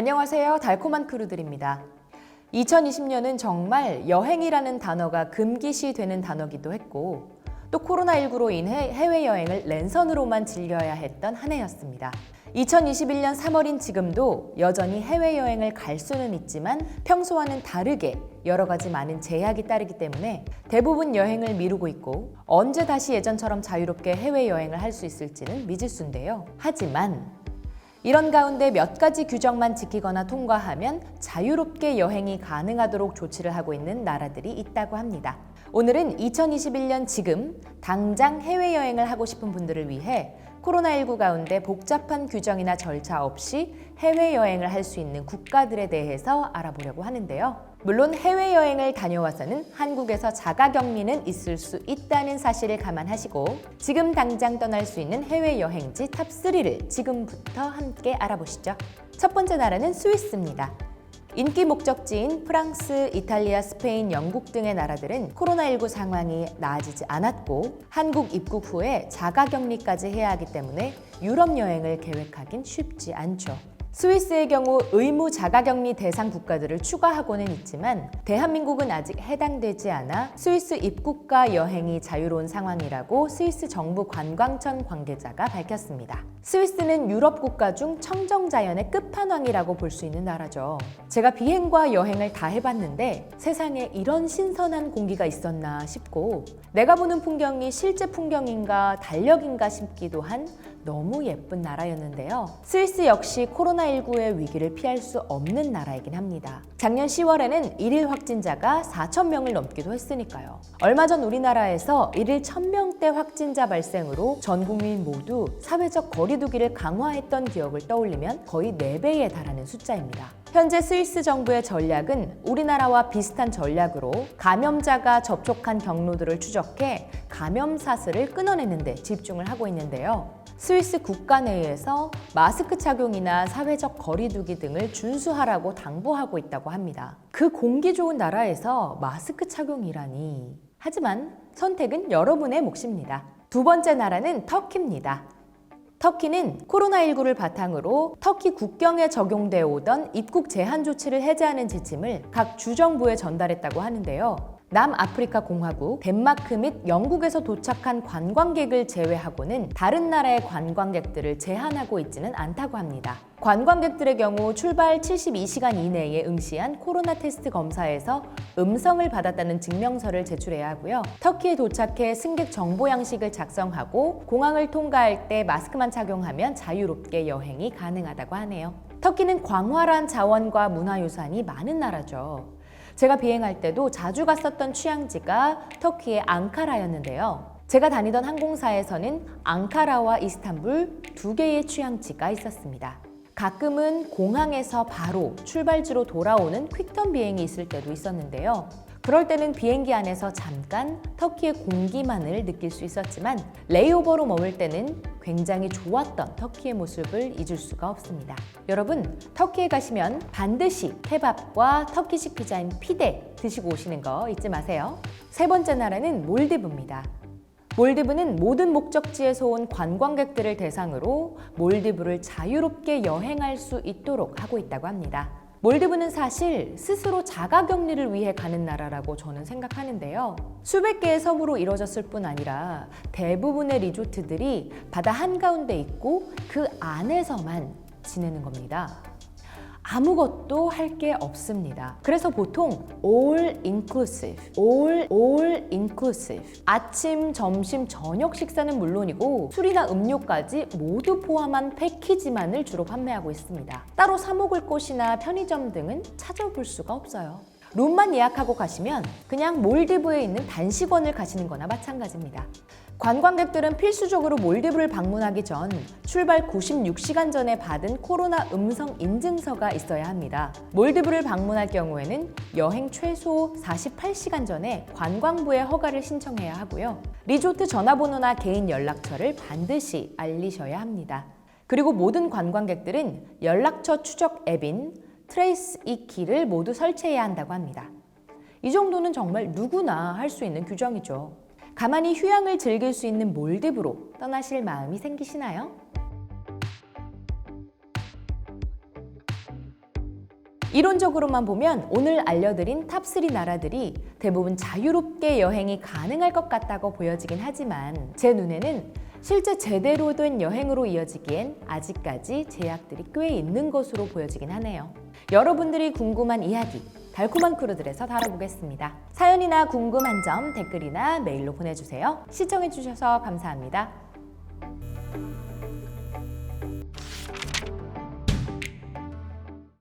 안녕하세요. 달콤한 크루들입니다. 2020년은 정말 여행이라는 단어가 금기시 되는 단어기도 했고 또 코로나19로 인해 해외여행을 랜선으로만 즐겨야 했던 한 해였습니다. 2021년 3월인 지금도 여전히 해외여행을 갈 수는 있지만 평소와는 다르게 여러 가지 많은 제약이 따르기 때문에 대부분 여행을 미루고 있고 언제 다시 예전처럼 자유롭게 해외여행을 할 수 있을지는 미지수인데요. 하지만 이런 가운데 몇 가지 규정만 지키거나 통과하면 자유롭게 여행이 가능하도록 조치를 하고 있는 나라들이 있다고 합니다. 오늘은 2021년 지금 당장 해외여행을 하고 싶은 분들을 위해 코로나19 가운데 복잡한 규정이나 절차 없이 해외여행을 할 수 있는 국가들에 대해서 알아보려고 하는데요. 물론 해외여행을 다녀와서는 한국에서 자가격리는 있을 수 있다는 사실을 감안하시고 지금 당장 떠날 수 있는 해외여행지 탑3를 지금부터 함께 알아보시죠. 첫 번째 나라는 스위스입니다. 인기 목적지인 프랑스, 이탈리아, 스페인, 영국 등의 나라들은 코로나19 상황이 나아지지 않았고 한국 입국 후에 자가격리까지 해야 하기 때문에 유럽 여행을 계획하긴 쉽지 않죠. 스위스의 경우 의무 자가격리 대상 국가들을 추가하고는 있지만 대한민국은 아직 해당되지 않아 스위스 입국과 여행이 자유로운 상황이라고 스위스 정부 관광청 관계자가 밝혔습니다. 스위스는 유럽 국가 중 청정자연의 끝판왕이라고 볼 수 있는 나라죠. 제가 비행과 여행을 다 해봤는데 세상에 이런 신선한 공기가 있었나 싶고 내가 보는 풍경이 실제 풍경인가 달력인가 싶기도 한 너무 예쁜 나라였는데요. 스위스 역시 코로나19의 위기를 피할 수 없는 나라이긴 합니다. 작년 10월에는 일일 확진자가 4,000명을 넘기도 했으니까요. 얼마 전 우리나라에서 일일 1,000명대 확진자 발생으로 전 국민 모두 사회적 거리두기를 강화했던 기억을 떠올리면 거의 4배에 달하는 숫자입니다. 현재 스위스 정부의 전략은 우리나라와 비슷한 전략으로 감염자가 접촉한 경로들을 추적해 감염 사슬을 끊어내는 데 집중을 하고 있는데요. 스위스 국가 내에서 마스크 착용이나 사회적 거리두기 등을 준수하라고 당부하고 있다고 합니다. 그 공기 좋은 나라에서 마스크 착용이라니. 하지만 선택은 여러분의 몫입니다. 두 번째 나라는 터키입니다. 터키는 코로나19를 바탕으로 터키 국경에 적용되어 오던 입국 제한 조치를 해제하는 지침을 각 주정부에 전달했다고 하는데요. 남아프리카 공화국, 덴마크 및 영국에서 도착한 관광객을 제외하고는 다른 나라의 관광객들을 제한하고 있지는 않다고 합니다. 관광객들의 경우 출발 72시간 이내에 응시한 코로나 테스트 검사에서 음성을 받았다는 증명서를 제출해야 하고요. 터키에 도착해 승객 정보 양식을 작성하고 공항을 통과할 때 마스크만 착용하면 자유롭게 여행이 가능하다고 하네요. 터키는 광활한 자원과 문화유산이 많은 나라죠. 제가 비행할 때도 자주 갔었던 취향지가 터키의 앙카라였는데요. 제가 다니던 항공사에서는 앙카라와 이스탄불 두 개의 취향지가 있었습니다. 가끔은 공항에서 바로 출발지로 돌아오는 퀵턴 비행이 있을 때도 있었는데요. 그럴 때는 비행기 안에서 잠깐 터키의 공기만을 느낄 수 있었지만 레이오버로 머물 때는 굉장히 좋았던 터키의 모습을 잊을 수가 없습니다. 여러분, 터키에 가시면 반드시 케밥과 터키식 피자인 피데 드시고 오시는 거 잊지 마세요. 세 번째 나라는 몰디브입니다. 몰디브는 모든 목적지에서 온 관광객들을 대상으로 몰디브를 자유롭게 여행할 수 있도록 하고 있다고 합니다. 몰디브는 사실 스스로 자가격리를 위해 가는 나라라고 저는 생각하는데요. 수백 개의 섬으로 이루어졌을 뿐 아니라 대부분의 리조트들이 바다 한가운데 있고 그 안에서만 지내는 겁니다. 아무것도 할 게 없습니다. 그래서 보통 all inclusive. 아침, 점심, 저녁 식사는 물론이고 술이나 음료까지 모두 포함한 패키지만을 주로 판매하고 있습니다. 따로 사 먹을 곳이나 편의점 등은 찾아볼 수가 없어요. 룸만 예약하고 가시면 그냥 몰디브에 있는 단식원을 가시는 거나 마찬가지입니다. 관광객들은 필수적으로 몰디브를 방문하기 전 출발 96시간 전에 받은 코로나 음성 인증서가 있어야 합니다. 몰디브를 방문할 경우에는 여행 최소 48시간 전에 관광부에 허가를 신청해야 하고요. 리조트 전화번호나 개인 연락처를 반드시 알리셔야 합니다. 그리고 모든 관광객들은 연락처 추적 앱인 트레이스이키를 모두 설치해야 한다고 합니다. 이 정도는 정말 누구나 할 수 있는 규정이죠. 가만히 휴양을 즐길 수 있는 몰디브로 떠나실 마음이 생기시나요? 이론적으로만 보면 오늘 알려드린 탑3 나라들이 대부분 자유롭게 여행이 가능할 것 같다고 보여지긴 하지만 제 눈에는 실제 제대로 된 여행으로 이어지기엔 아직까지 제약들이 꽤 있는 것으로 보여지긴 하네요. 여러분들이 궁금한 이야기, 달콤한 크루들에서 다뤄보겠습니다. 사연이나 궁금한 점 댓글이나 메일로 보내주세요. 시청해주셔서 감사합니다.